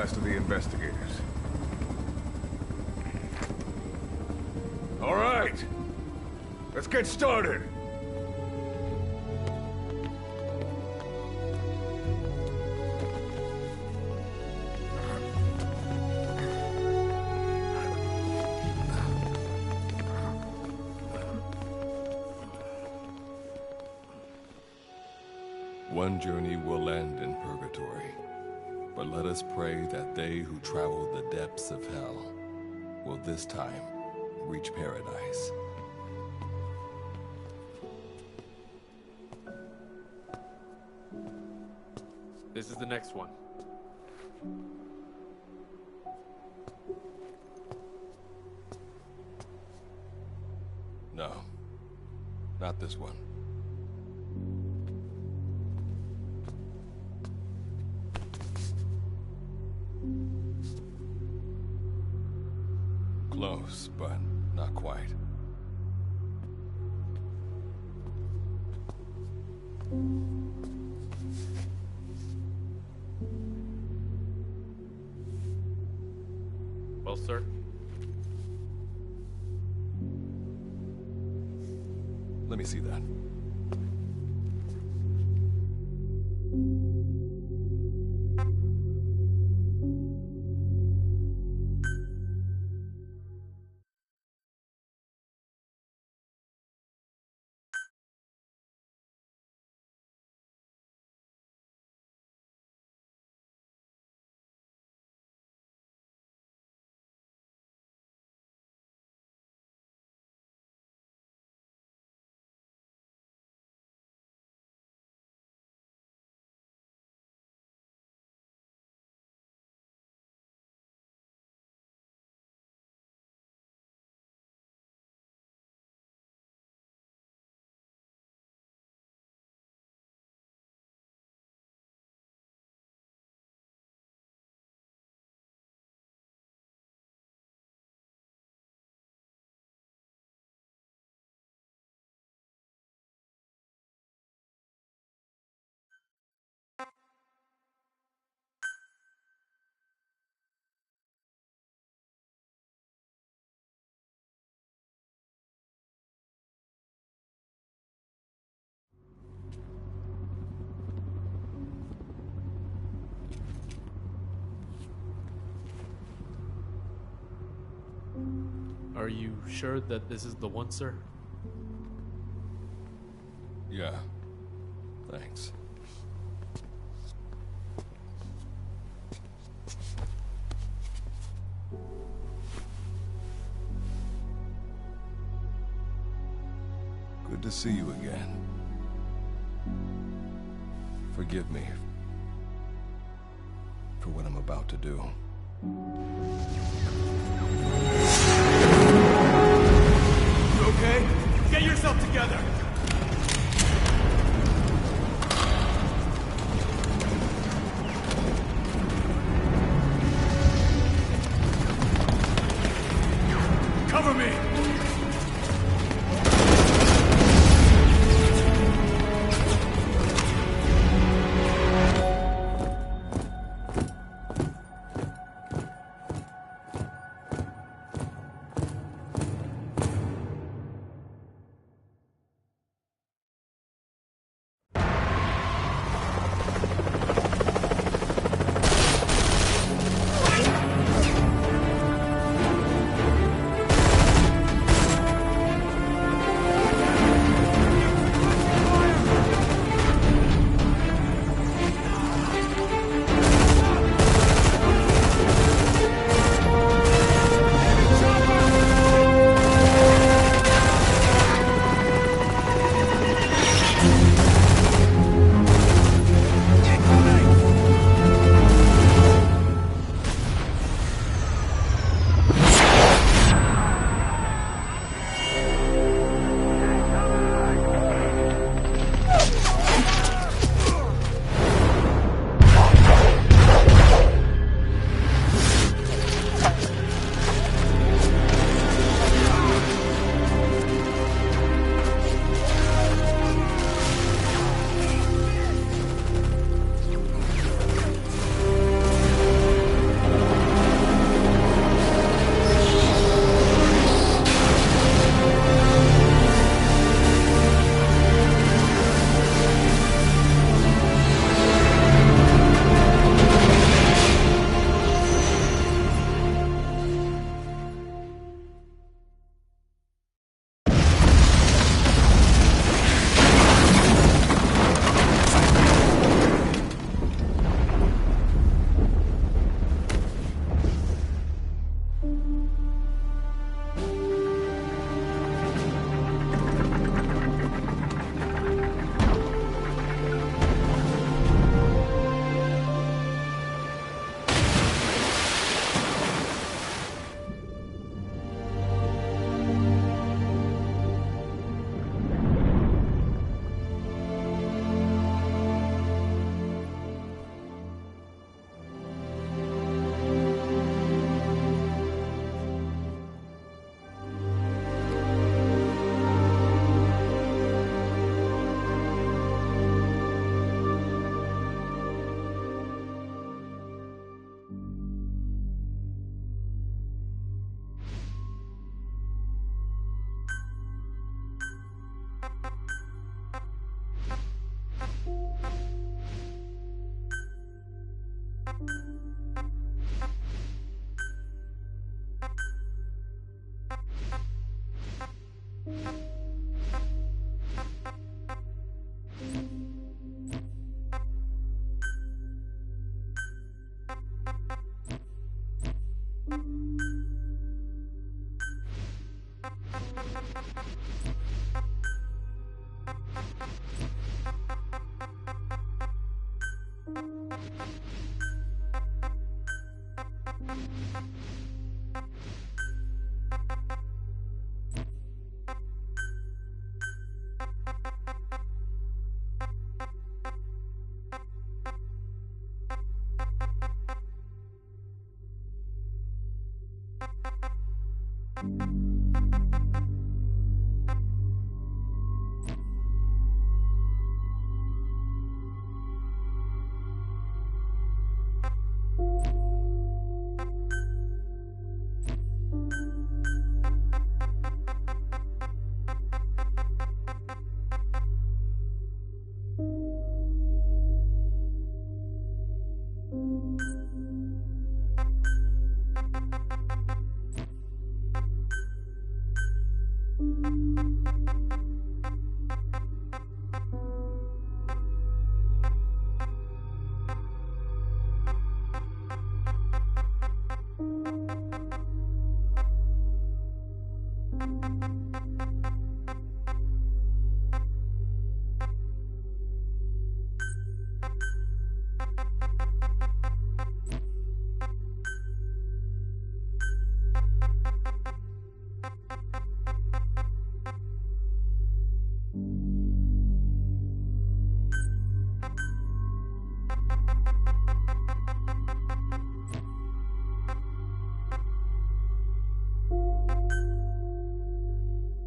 last of the investigators. All right, let's get started. One journey will end in purgatory, but let us pray that they who travel the depths of hell will this time reach paradise. This is the next one. No, not this one. Close, but not quite. Well, sir. Let me see that. Are you sure that this is the one, sir? Yeah. Thanks. Good to see you again. Forgive me for what I'm about to do. You okay? Get yourself together! Cover me!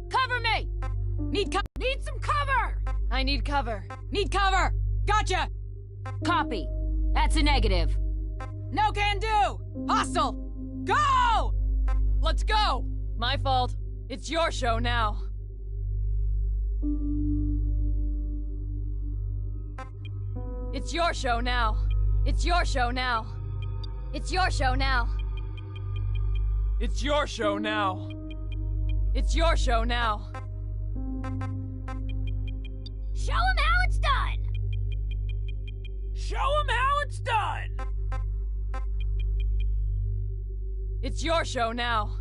Cover me! Need some cover! I need cover. Need cover! Gotcha! Copy. That's a negative. No can do! Hostile! Go! Let's go! My fault. It's your show now. It's your show now. It's your show now. It's your show now. It's your show now. It's your show now. Show him how it's done! Show him how it's done! It's your show now.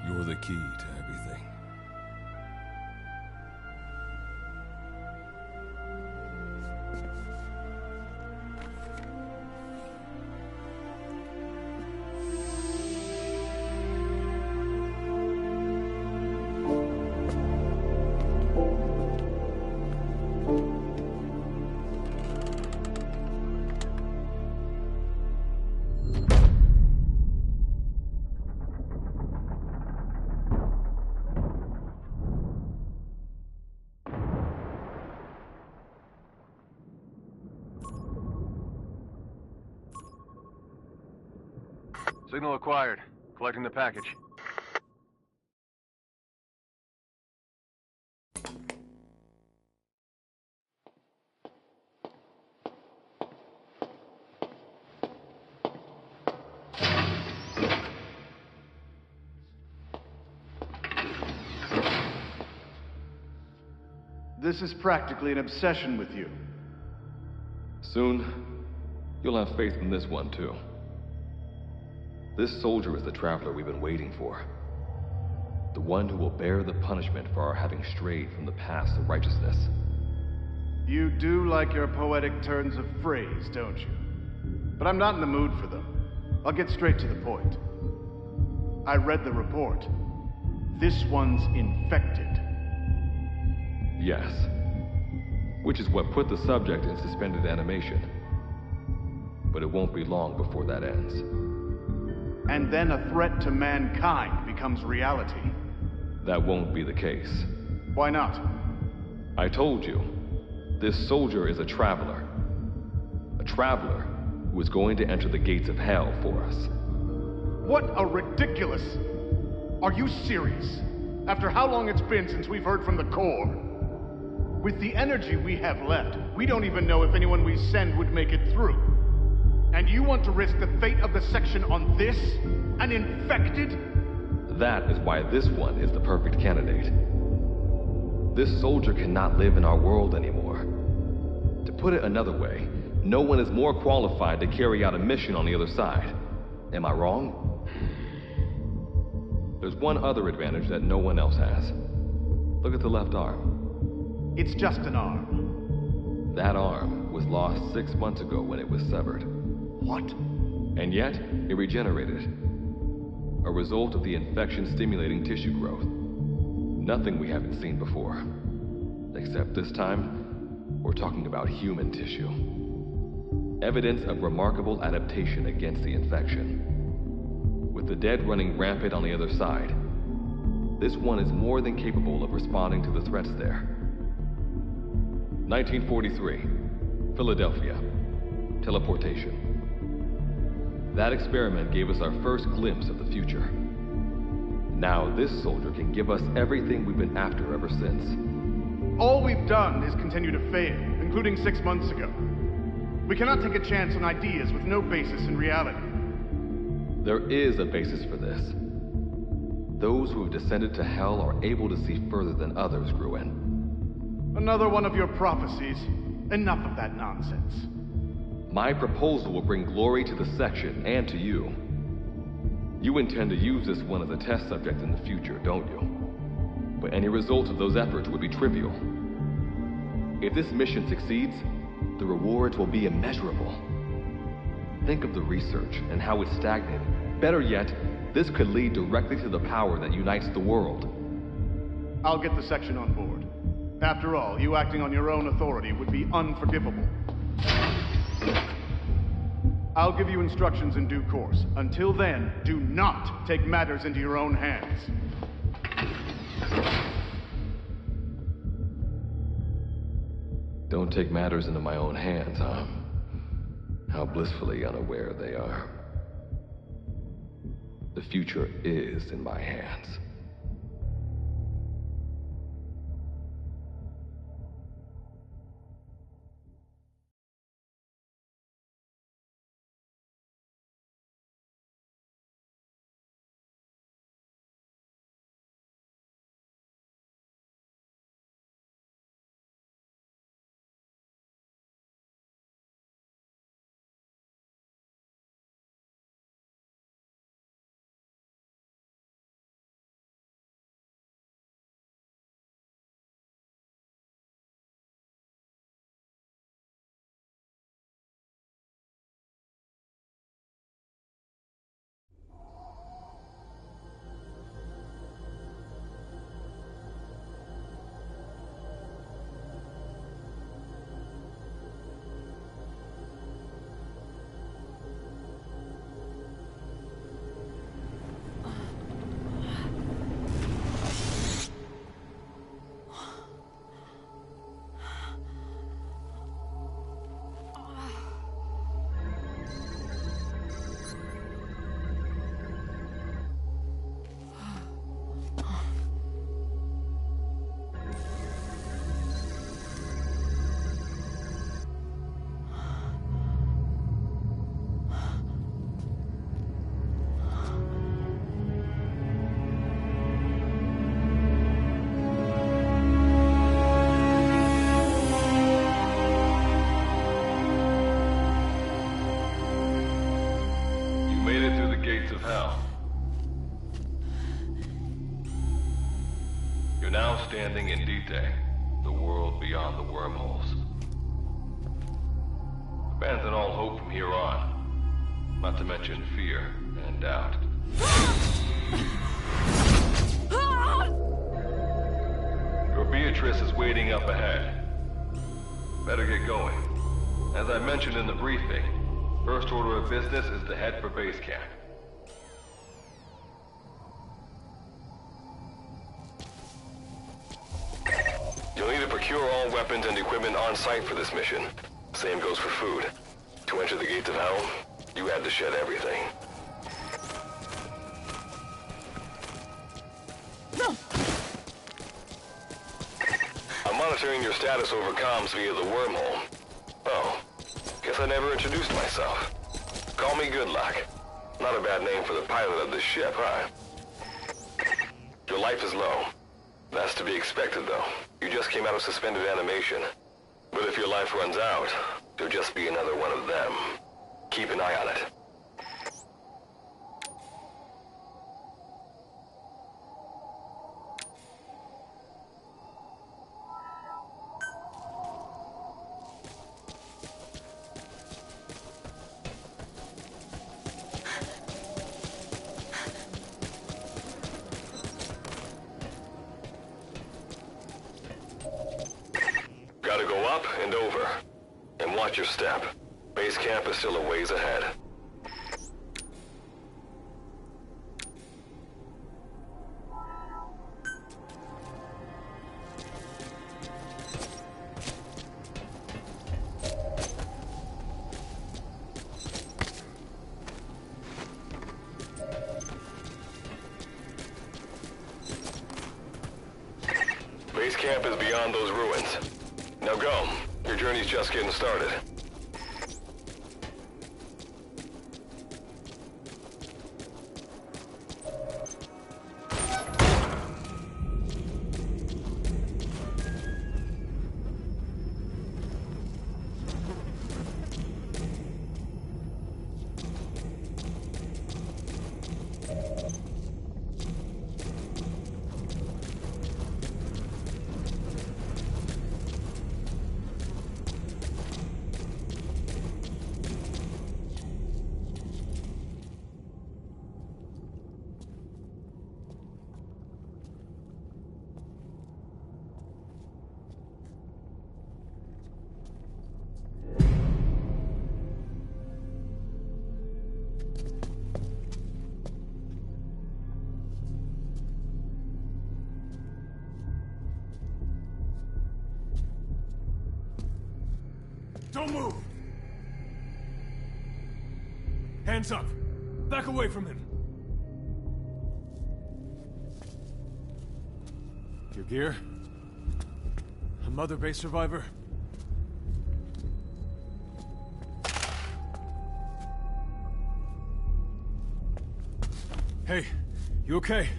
You're the key to everything. Signal acquired. Collecting the package. This is practically an obsession with you. Soon, you'll have faith in this one, too. This soldier is the traveler we've been waiting for. The one who will bear the punishment for our having strayed from the paths of righteousness. You do like your poetic turns of phrase, don't you? But I'm not in the mood for them. I'll get straight to the point. I read the report. This one's infected. Yes. Which is what put the subject in suspended animation. But it won't be long before that ends. And then a threat to mankind becomes reality. That won't be the case. Why not? I told you, this soldier is a traveler. A traveler who is going to enter the gates of hell for us. What a ridiculous... Are you serious? After how long it's been since we've heard from the Corps? With the energy we have left, we don't even know if anyone we send would make it through. And you want to risk the fate of the section on this? An infected? That is why this one is the perfect candidate. This soldier cannot live in our world anymore. To put it another way, no one is more qualified to carry out a mission on the other side. Am I wrong? There's one other advantage that no one else has. Look at the left arm. It's just an arm. That arm was lost 6 months ago when it was severed. What? And yet, it regenerated. A result of the infection-stimulating tissue growth. Nothing we haven't seen before. Except this time, we're talking about human tissue. Evidence of remarkable adaptation against the infection. With the dead running rampant on the other side, this one is more than capable of responding to the threats there. 1943, Philadelphia. Teleportation. That experiment gave us our first glimpse of the future. Now this soldier can give us everything we've been after ever since. All we've done is continue to fail, including 6 months ago. We cannot take a chance on ideas with no basis in reality. There is a basis for this. Those who have descended to hell are able to see further than others, Gruen. Another one of your prophecies. Enough of that nonsense. My proposal will bring glory to the section and to you. You intend to use this one as a test subject in the future, don't you? But any result of those efforts would be trivial. If this mission succeeds, the rewards will be immeasurable. Think of the research and how it's stagnated. Better yet, this could lead directly to the power that unites the world. I'll get the section on board. After all, you acting on your own authority would be unforgivable. I'll give you instructions in due course. Until then, do not take matters into your own hands. Don't take matters into my own hands, huh? How blissfully unaware they are. The future is in my hands. standing in D-Day, the world beyond the wormholes. Abandon all hope from here on, not to mention fear and doubt. Your Beatrice is waiting up ahead. Better get going. As I mentioned in the briefing, first order of business is to head for base camp. You'll need to procure all weapons and equipment on site for this mission. Same goes for food. To enter the gates of hell, you had to shed everything. I'm monitoring your status over comms via the wormhole. Oh, guess I never introduced myself. Call me Good Luck. Not a bad name for the pilot of this ship, huh? Your life is low. That's to be expected, though. You just came out of suspended animation. But if your life runs out, you'll just be another one of them. Keep an eye on it. Gotta go up and over. And watch your step. Base camp is still a ways ahead. Base camp is beyond those ruins. Now go. Your journey's just getting started. Don't move! Hands up! Back away from him! Your gear? A Mother Base survivor? Hey, you okay?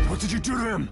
What did you do to him?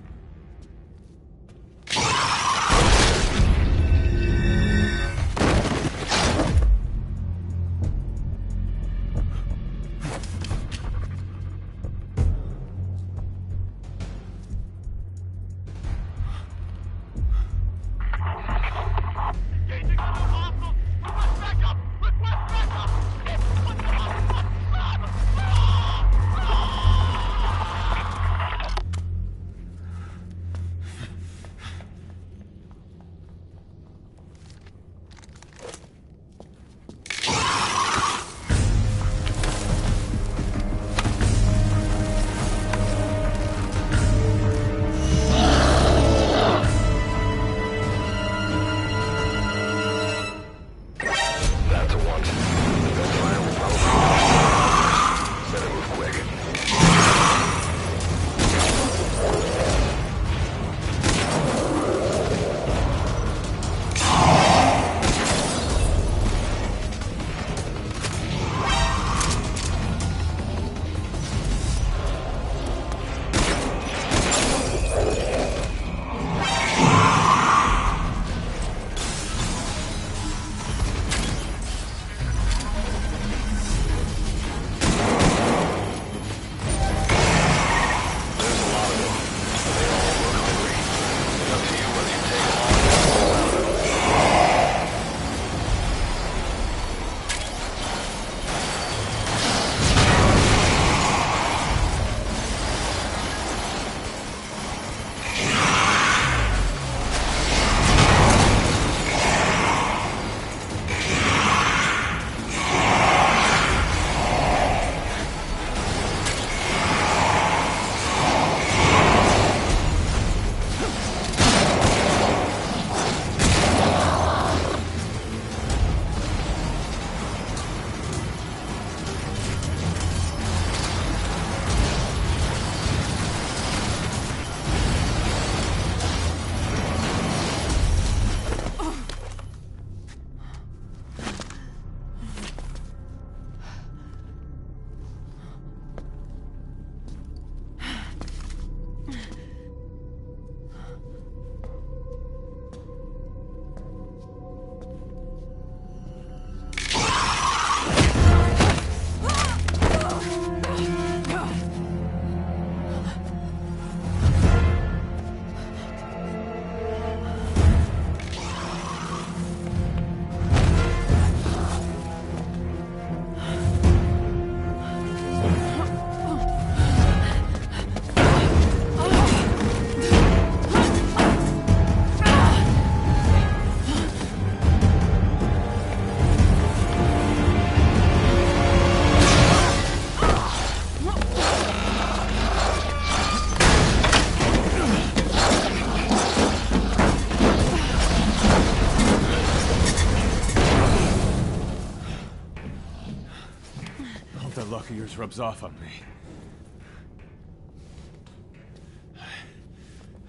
of yours rubs off on me.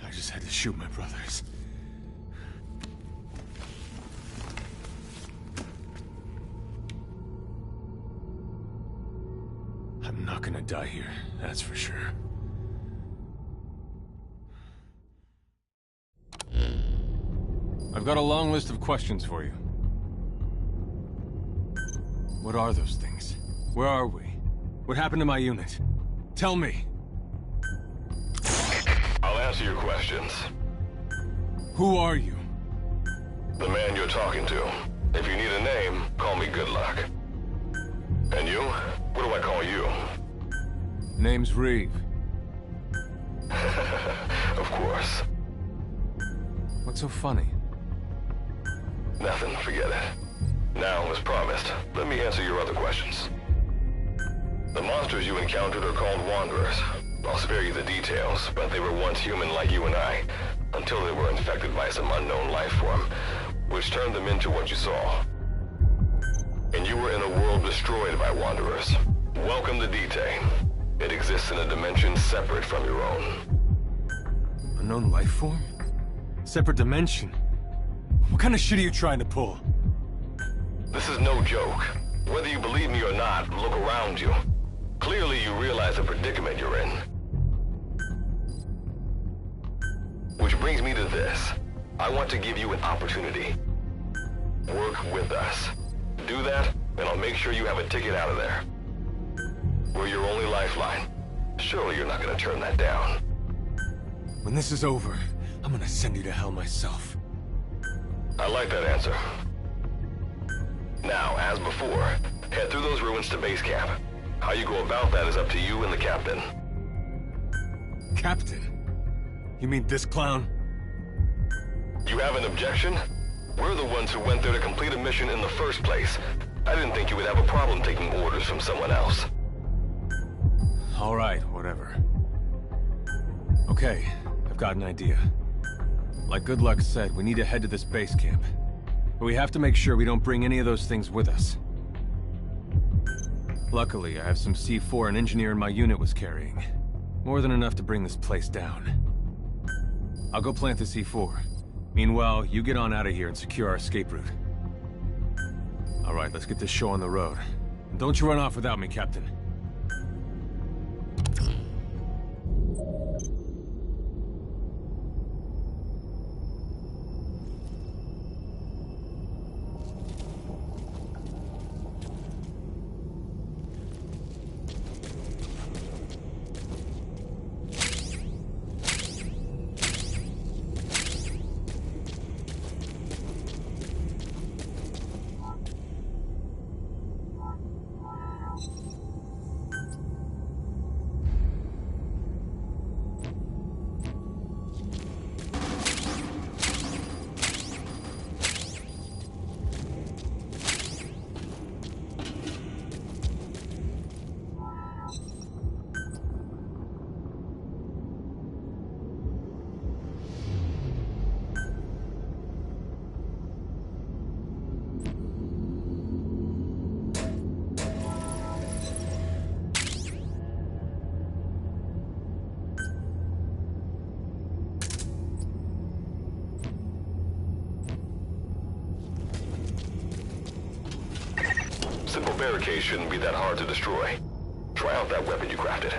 I just had to shoot my brothers. I'm not gonna die here, that's for sure. I've got a long list of questions for you. What are those things? Where are we? What happened to my unit? Tell me! I'll answer your questions. Who are you? The man you're talking to. If you need a name, call me Good Luck. And you? What do I call you? Name's Reeve. Of course. What's so funny? Nothing, forget it. Now, as promised, let me answer your other questions. The monsters you encountered are called Wanderers. I'll spare you the details, but they were once human like you and I, until they were infected by some unknown life form, which turned them into what you saw. And you were in a world destroyed by Wanderers. Welcome to D-Day. It exists in a dimension separate from your own. Unknown life form? Separate dimension? What kind of shit are you trying to pull? This is no joke. Whether you believe me or not, look around you. Clearly you realize the predicament you're in. Which brings me to this. I want to give you an opportunity. Work with us. Do that, and I'll make sure you have a ticket out of there. We're your only lifeline. Surely you're not gonna turn that down. When this is over, I'm gonna send you to hell myself. I like that answer. Now, as before, head through those ruins to base camp. How you go about that is up to you and the captain. Captain? You mean this clown? You have an objection? We're the ones who went there to complete a mission in the first place. I didn't think you would have a problem taking orders from someone else. All right, whatever. Okay, I've got an idea. Like Good Luck said, we need to head to this base camp. But we have to make sure we don't bring any of those things with us. Luckily, I have some C4 an engineer in my unit was carrying. More than enough to bring this place down. I'll go plant the C4. Meanwhile, you get on out of here and secure our escape route. All right, let's get this show on the road. And don't you run off without me, Captain. Simple barricade shouldn't be that hard to destroy. Try out that weapon you crafted.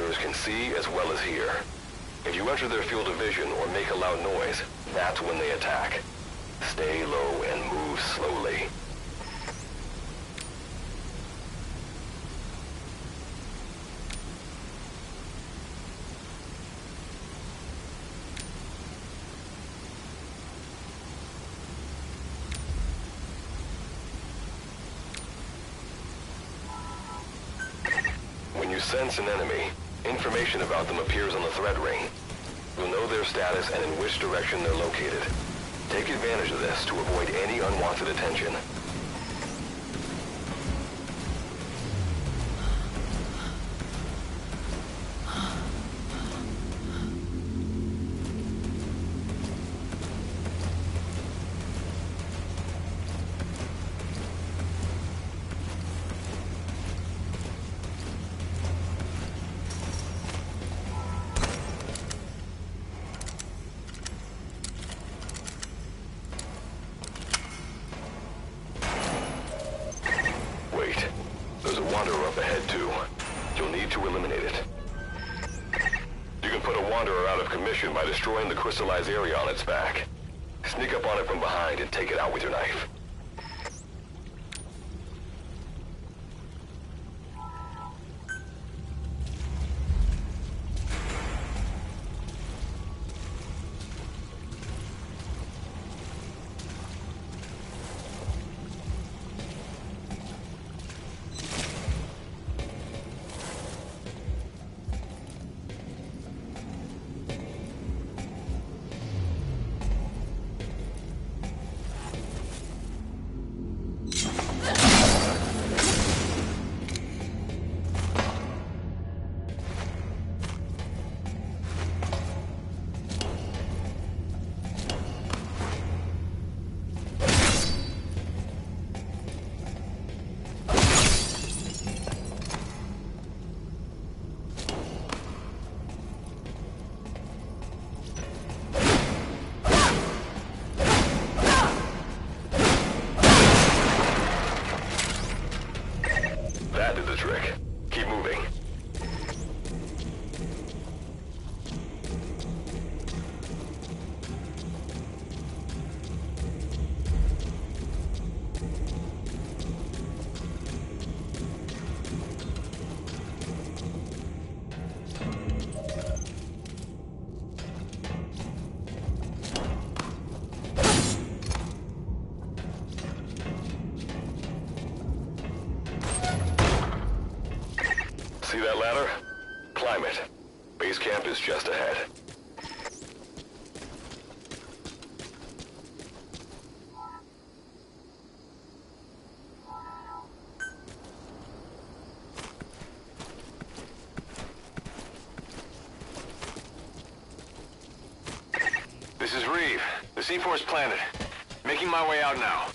others can see as well as hear. If you enter their field of vision or make a loud noise, that's when they attack. Stay low and move slowly. When you sense an enemy, information about them appears on the threat ring. You'll know their status and in which direction they're located. Take advantage of this to avoid any unwanted attention. There's a Wanderer up ahead, too. You'll need to eliminate it. You can put a Wanderer out of commission by destroying the crystallized area on its back. Sneak up on it from behind and take it out with your knife. That did the trick. Keep moving. See that ladder? Climb it. Base camp is just ahead. This is Reeve. The C4's planted. Making my way out now.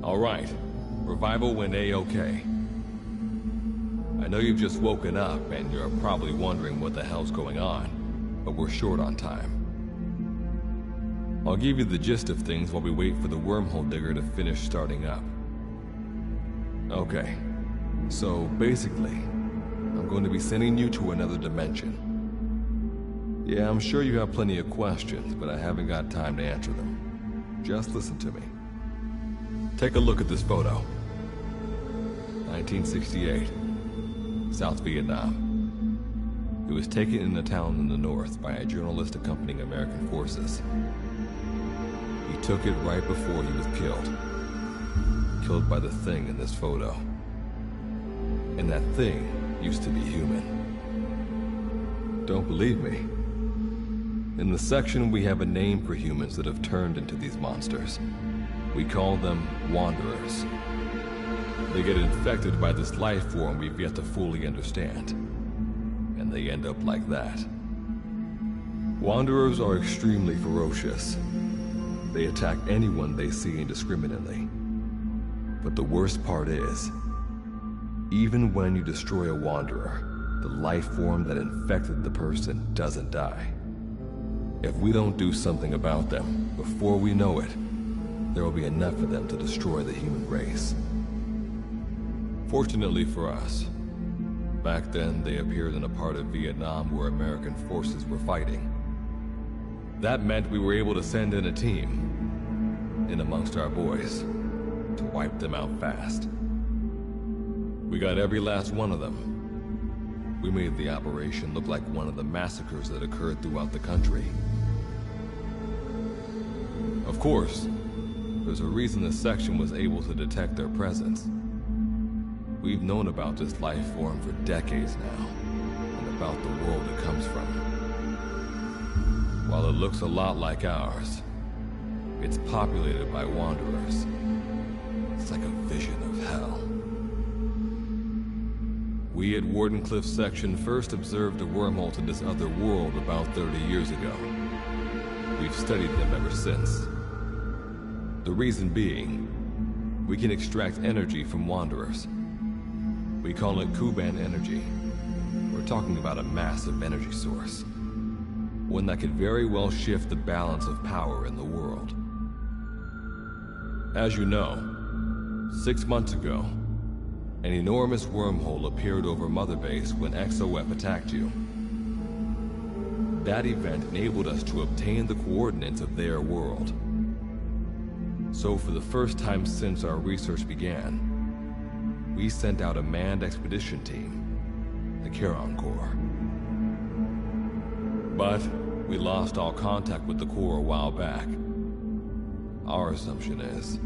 All right. Revival went A-okay. I know you've just woken up and you're probably wondering what the hell's going on, but we're short on time. I'll give you the gist of things while we wait for the wormhole digger to finish starting up. Okay, so basically, I'm going to be sending you to another dimension. Yeah, I'm sure you have plenty of questions, but I haven't got time to answer them. Just listen to me. Take a look at this photo. 1968, South Vietnam. It was taken in a town in the north by a journalist accompanying American forces. He took it right before he was killed. Killed by the thing in this photo. And that thing used to be human. Don't believe me? In the section, we have a name for humans that have turned into these monsters. We call them Wanderers. They get infected by this life form we've yet to fully understand. And they end up like that. Wanderers are extremely ferocious. They attack anyone they see indiscriminately. But the worst part is, even when you destroy a Wanderer, the life form that infected the person doesn't die. If we don't do something about them, before we know it, there will be enough of them to destroy the human race. Fortunately for us, back then they appeared in a part of Vietnam where American forces were fighting. That meant we were able to send in a team, in amongst our boys, to wipe them out fast. We got every last one of them. We made the operation look like one of the massacres that occurred throughout the country. Of course, there's a reason the section was able to detect their presence. We've known about this life form for decades now, and about the world it comes from. While it looks a lot like ours, it's populated by Wanderers. It's like a vision of hell. We at Wardenclyffe Section first observed a wormhole to this other world about 30 years ago. We've studied them ever since. The reason being, we can extract energy from Wanderers. We call it Kuban energy. We're talking about a massive energy source. One that could very well shift the balance of power in the world. As you know, 6 months ago, an enormous wormhole appeared over Mother Base when XOF attacked you. That event enabled us to obtain the coordinates of their world. So for the first time since our research began, we sent out a manned expedition team, the Charon Corps. But we lost all contact with the Corps a while back. Our assumption is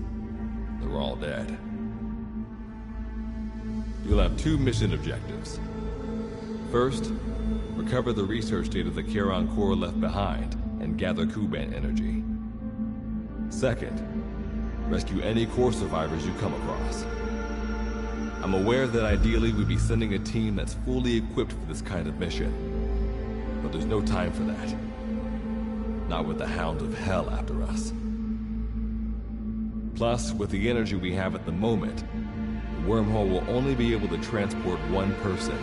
they're all dead. You'll have 2 mission objectives. First, recover the research data the Charon Corps left behind and gather Kuban energy. Second, rescue any Corps survivors you come across. I'm aware that ideally we'd be sending a team that's fully equipped for this kind of mission. But there's no time for that. Not with the Hound of Hell after us. Plus, with the energy we have at the moment, the wormhole will only be able to transport one person.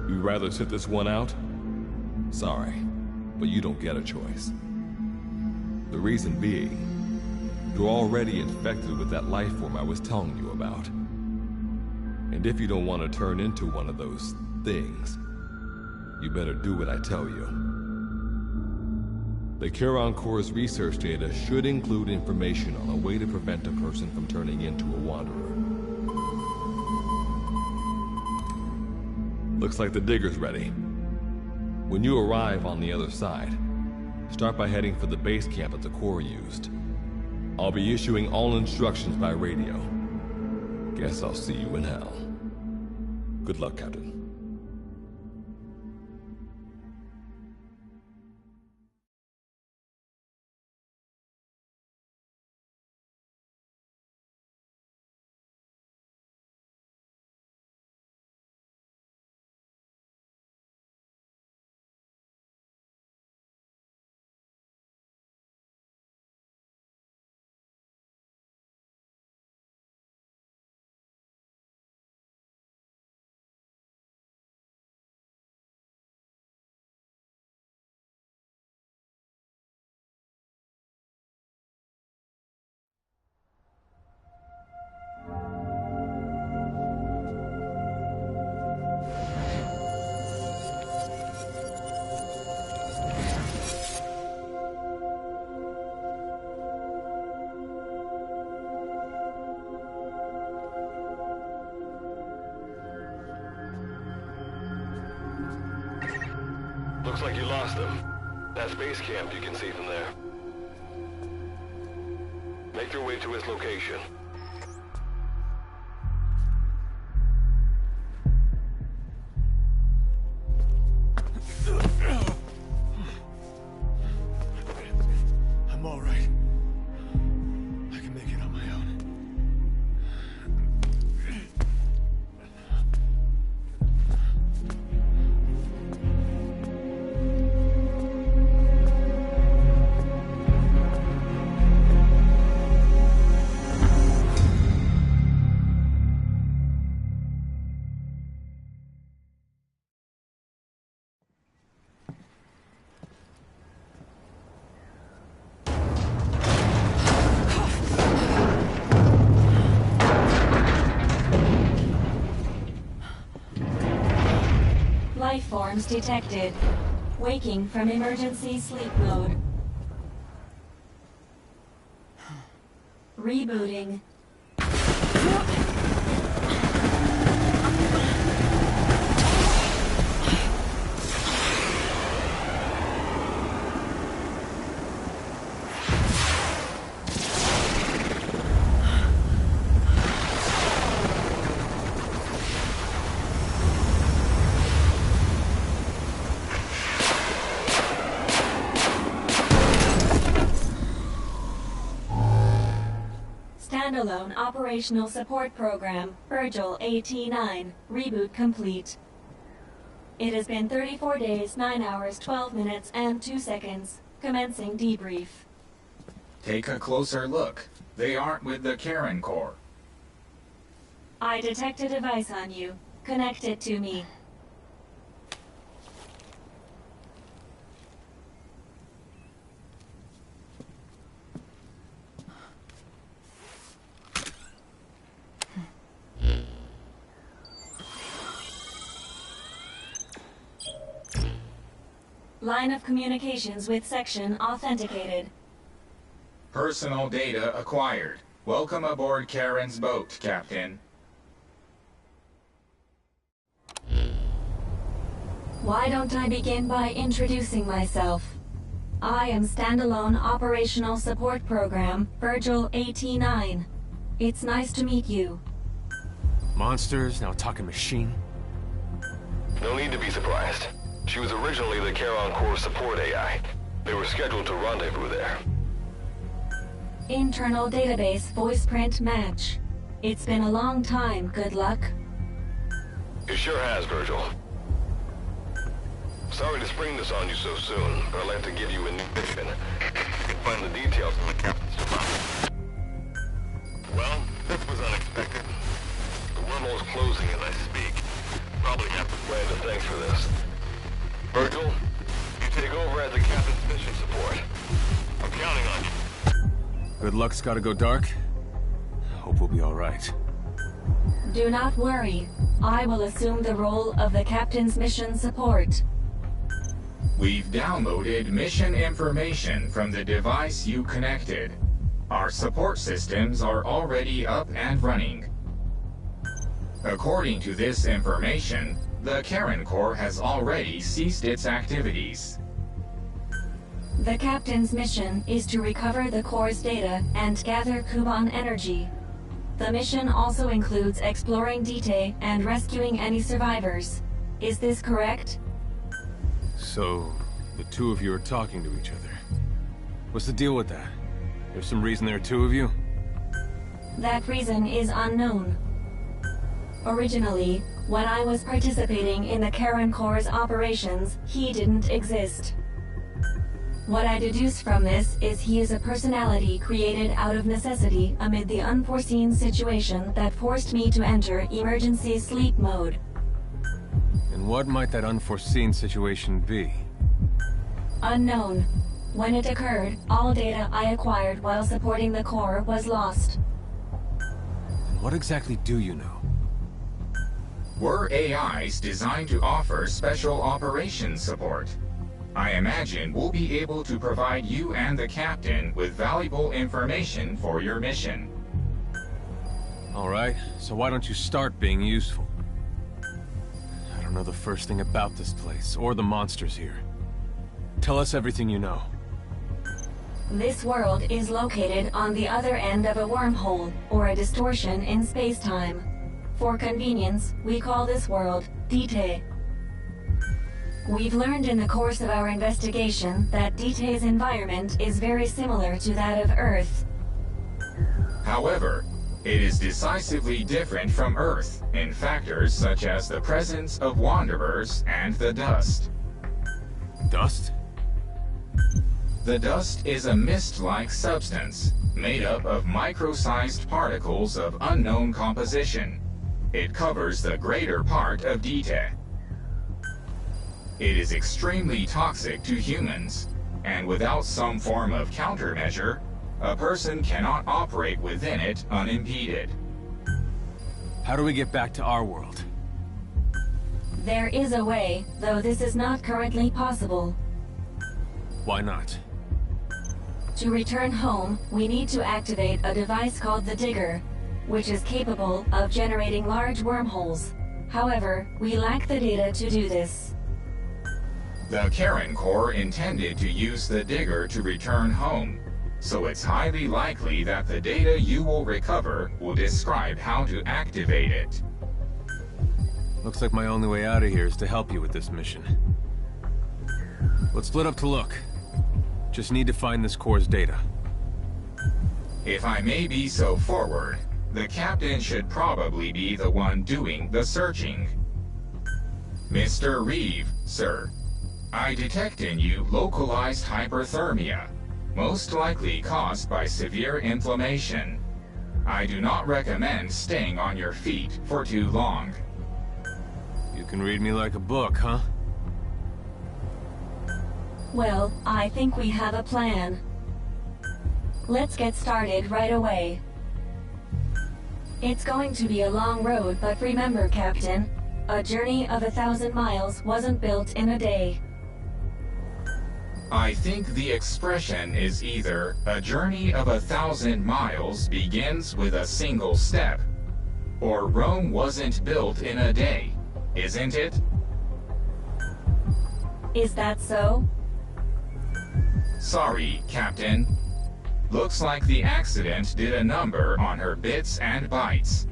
You'd rather sit this one out? Sorry, but you don't get a choice. The reason being, you're already infected with that life form I was telling you about. And if you don't want to turn into one of those things, you better do what I tell you. The Charon Corps' research data should include information on a way to prevent a person from turning into a Wanderer. Looks like the digger's ready. When you arrive on the other side, start by heading for the base camp that the Corps used. I'll be issuing all instructions by radio. Guess I'll see you in hell. Good luck, Captain. Looks like you lost them. That's base camp you can see from there. Make your way to his location. I'm all right. I can make it on my own. Life forms detected. Waking from emergency sleep mode. Rebooting. Standalone Operational Support Program, Virgil AT-9, reboot complete. It has been 34 days, 9 hours, 12 minutes, and 2 seconds. Commencing debrief. Take a closer look. They aren't with the Karen Corps. I detect a device on you. Connect it to me. Line of communications with section authenticated. Personal data acquired. Welcome aboard Karen's boat, Captain. Why don't I begin by introducing myself? I am Standalone Operational Support Program, Virgil AT-9. It's nice to meet you. Monsters, now talking machine. No need to be surprised. She was originally the Charon Corps support AI. They were scheduled to rendezvous there. Internal database voice print match. It's been a long time, good luck. It sure has, Virgil. Sorry to spring this on you so soon, but I'd like to give you a new mission. You can find the details in the captain's department. Well, this was unexpected. The wormhole's closing as I speak. Probably have to plan to thanks for this. Virgil, you take over as the captain's mission support. I'm counting on you. Good luck's gotta go dark. Hope we'll be all right. Do not worry. I will assume the role of the captain's mission support. We've downloaded mission information from the device you connected. Our support systems are already up and running. According to this information, the Karen Corps has already ceased its activities. The captain's mission is to recover the Corps' data and gather Kuban energy. The mission also includes exploring Dite and rescuing any survivors. Is this correct? So, the two of you are talking to each other. What's the deal with that? There's some reason there are two of you? That reason is unknown. Originally, when I was participating in the Karen Corps' operations, he didn't exist. What I deduce from this is he is a personality created out of necessity amid the unforeseen situation that forced me to enter emergency sleep mode. And what might that unforeseen situation be? Unknown. When it occurred, all data I acquired while supporting the Corps was lost. And what exactly do you know? We're AIs designed to offer special operations support. I imagine we'll be able to provide you and the captain with valuable information for your mission. Alright, so why don't you start being useful? I don't know the first thing about this place, or the monsters here. Tell us everything you know. This world is located on the other end of a wormhole, or a distortion in space-time. For convenience, we call this world Dite. We've learned in the course of our investigation that Dite's environment is very similar to that of Earth. However, it is decisively different from Earth in factors such as the presence of Wanderers and the dust. Dust? The dust is a mist-like substance made up of micro-sized particles of unknown composition. It covers the greater part of Dite. It is extremely toxic to humans, and without some form of countermeasure, a person cannot operate within it unimpeded. How do we get back to our world? There is a way, though this is not currently possible. Why not? To return home, we need to activate a device called the Digger, which is capable of generating large wormholes. However, we lack the data to do this. The Karen Corps intended to use the Digger to return home, so it's highly likely that the data you will recover will describe how to activate it. Looks like my only way out of here is to help you with this mission. Let's split up to look. Just need to find this Corps' data. If I may be so forward, the captain should probably be the one doing the searching. Mr. Reeve, sir, I detect in you localized hyperthermia, most likely caused by severe inflammation. I do not recommend staying on your feet for too long. You can read me like a book, huh? Well, I think we have a plan. Let's get started right away. It's going to be a long road, but remember, Captain, a journey of 1,000 miles wasn't built in a day. I think the expression is either a journey of 1,000 miles begins with a single step, or Rome wasn't built in a day, isn't it? Is that so? Sorry, Captain. Looks like the accident did a number on her bits and bytes.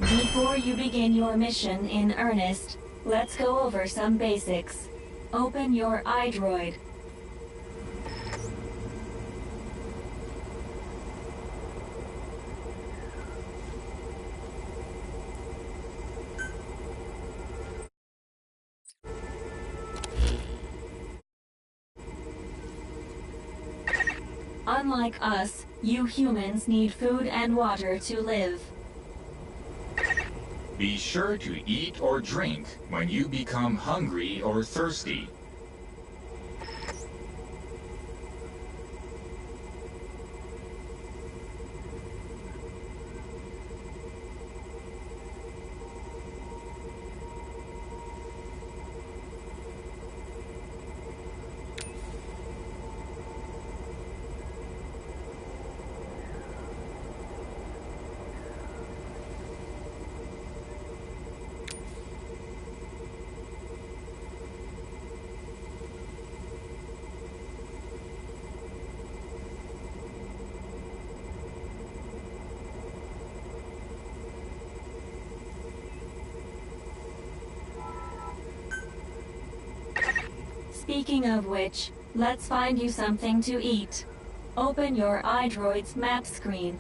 Before you begin your mission in earnest, let's go over some basics. Open your iDroid. Unlike us, you humans need food and water to live. Be sure to eat or drink when you become hungry or thirsty. Speaking of which, let's find you something to eat. Open your iDroid's map screen.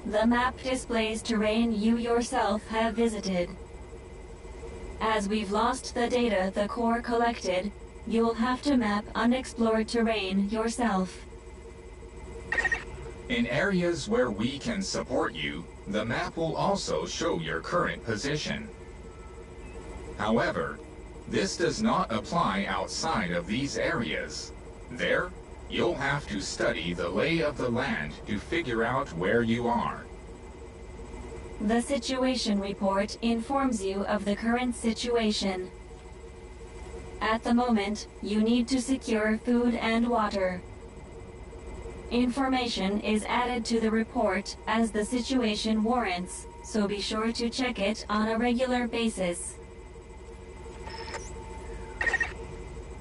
The map displays terrain you yourself have visited. As we've lost the data the Corps collected, you'll have to map unexplored terrain yourself. In areas where we can support you, the map will also show your current position. However, this does not apply outside of these areas. There, you'll have to study the lay of the land to figure out where you are. The situation report informs you of the current situation. At the moment, you need to secure food and water. Information is added to the report as the situation warrants, so be sure to check it on a regular basis.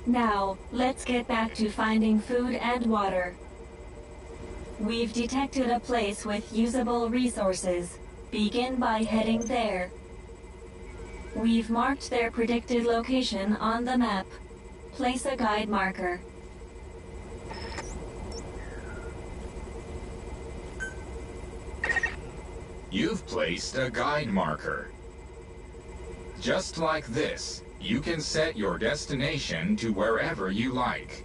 Now, let's get back to finding food and water. We've detected a place with usable resources. Begin by heading there. We've marked their predicted location on the map. Place a guide marker. You've placed a guide marker. Just like this, you can set your destination to wherever you like.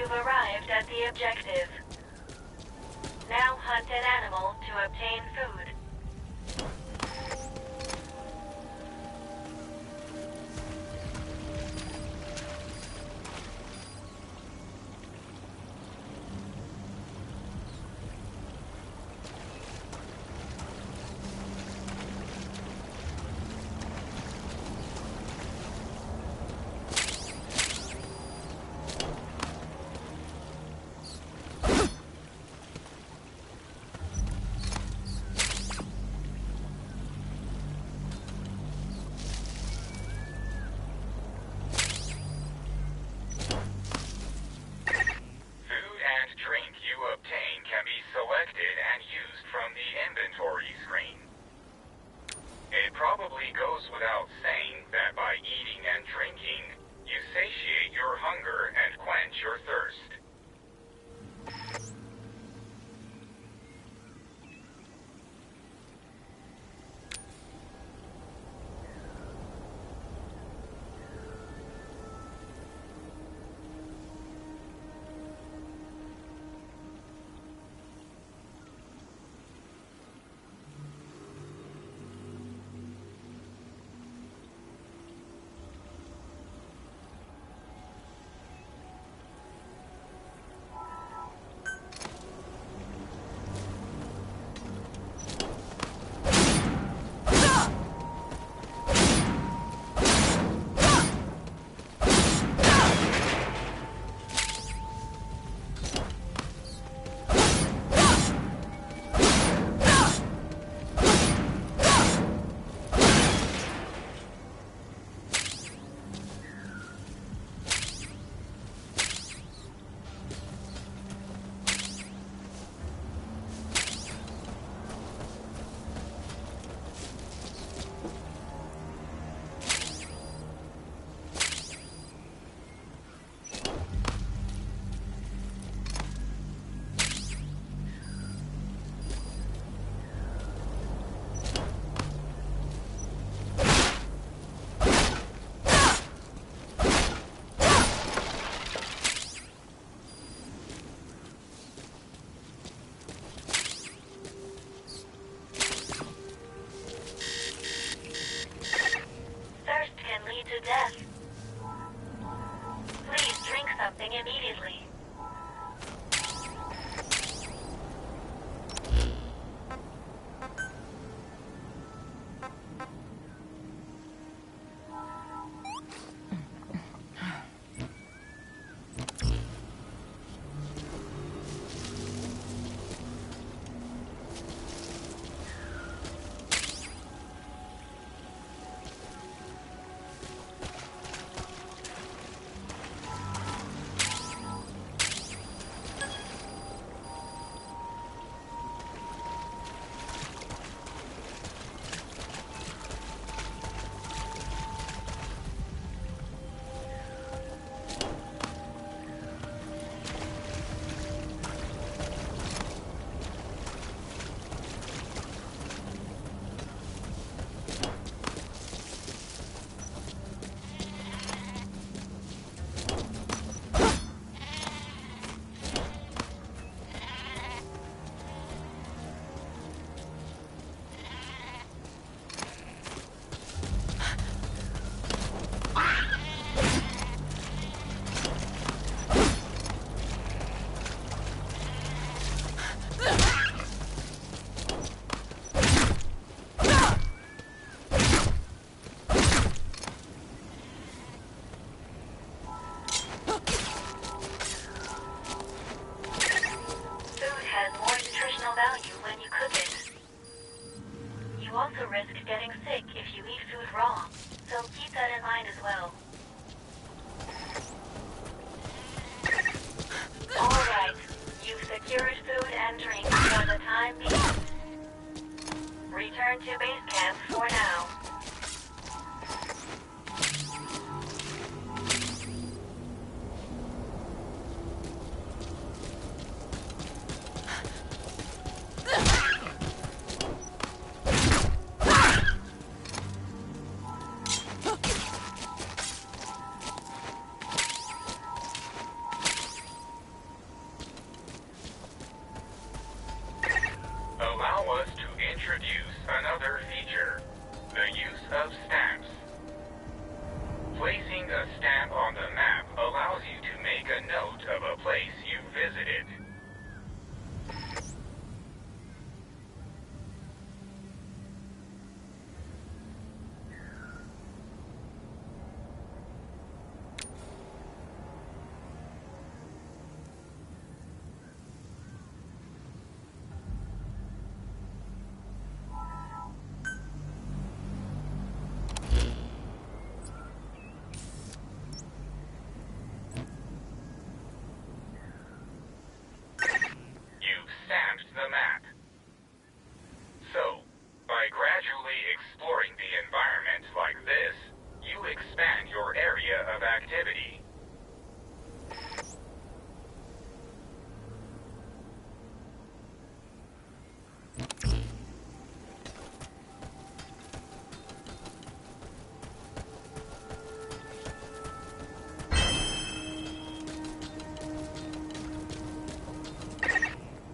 You've arrived at the objective. Now hunt an animal to obtain food.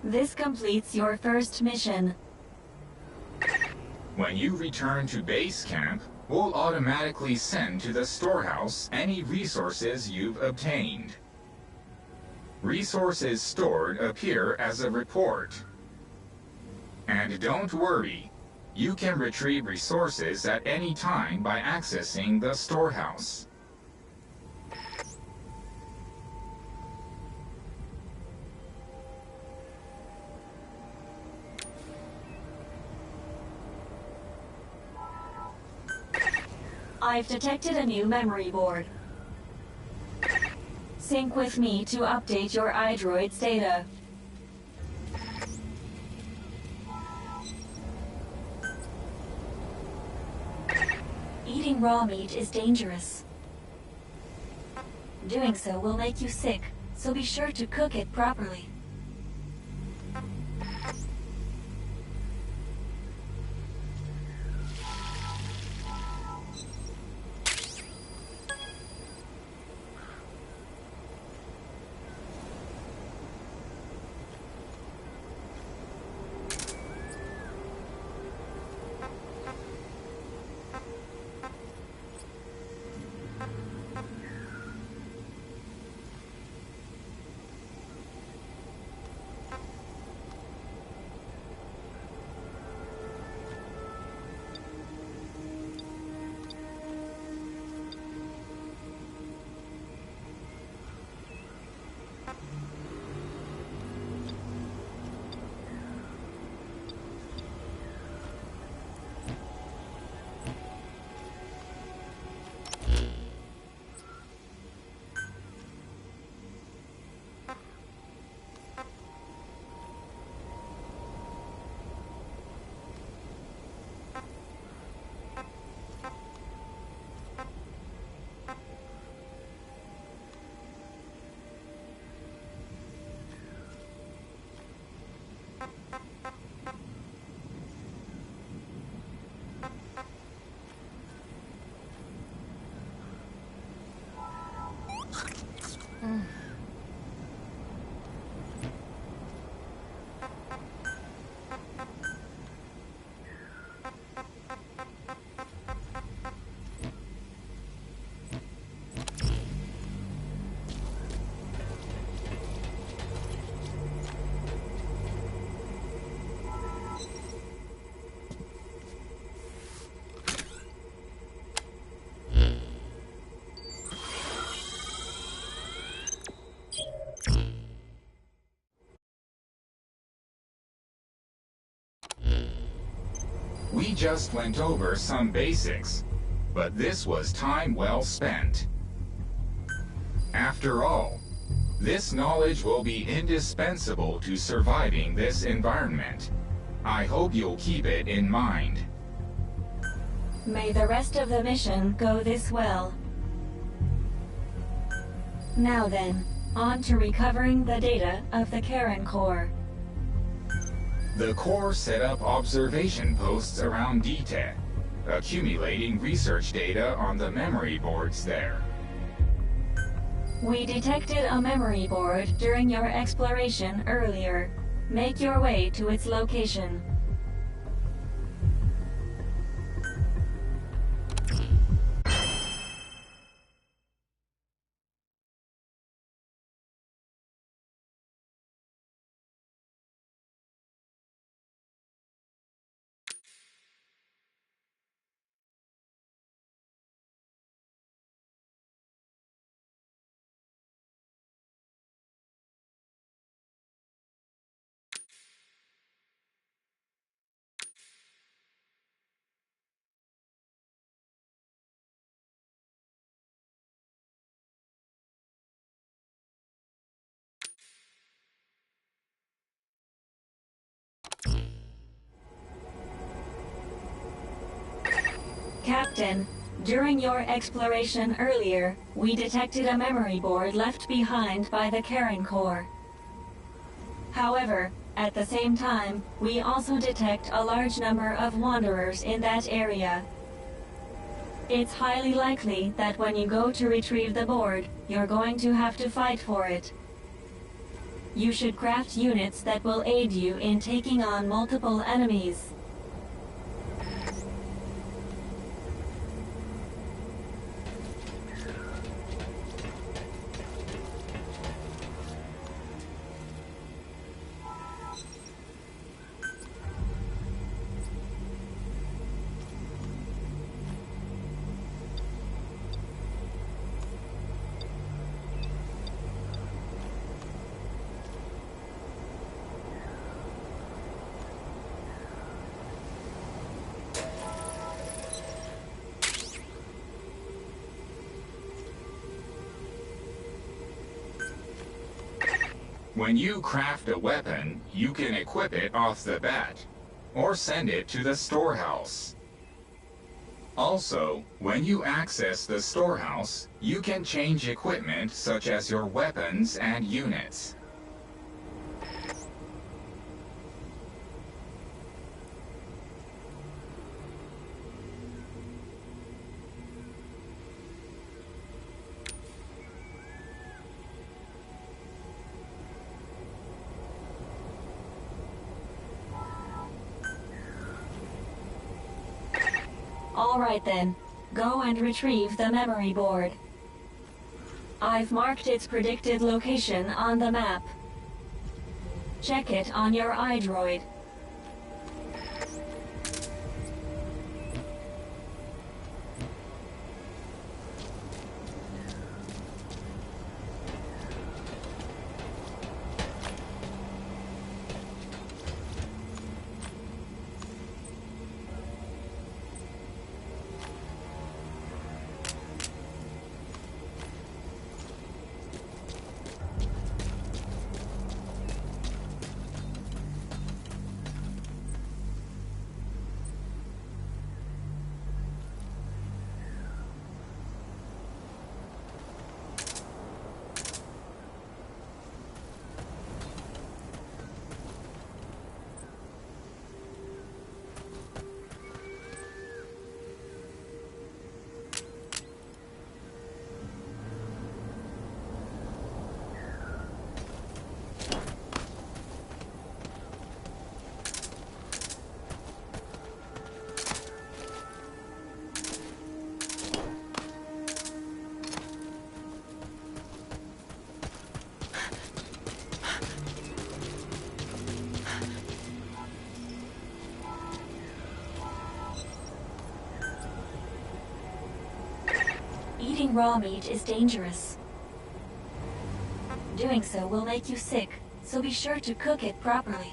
This completes your first mission. When you return to base camp, we'll automatically send to the storehouse any resources you've obtained. Resources stored appear as a report. And don't worry, you can retrieve resources at any time by accessing the storehouse. I've detected a new memory board. Sync with me to update your iDroid's data. Eating raw meat is dangerous. Doing so will make you sick, so be sure to cook it properly. We just went over some basics, but this was time well spent. After all, this knowledge will be indispensable to surviving this environment. I hope you'll keep it in mind. May the rest of the mission go this well. Now then, on to recovering the data of the Karen Core. The Core set up observation posts around DTED, accumulating research data on the memory boards there. We detected a memory board during your exploration earlier. Make your way to its location. Captain, during your exploration earlier, we detected a memory board left behind by the Karen Core. However, at the same time, we also detect a large number of wanderers in that area. It's highly likely that when you go to retrieve the board, you're going to have to fight for it. You should craft units that will aid you in taking on multiple enemies. When you craft a weapon, you can equip it off the bat, or send it to the storehouse. Also, when you access the storehouse, you can change equipment such as your weapons and units. All right then, go and retrieve the memory board. I've marked its predicted location on the map. Check it on your iDroid. Eating raw meat is dangerous. Doing so will make you sick, so be sure to cook it properly.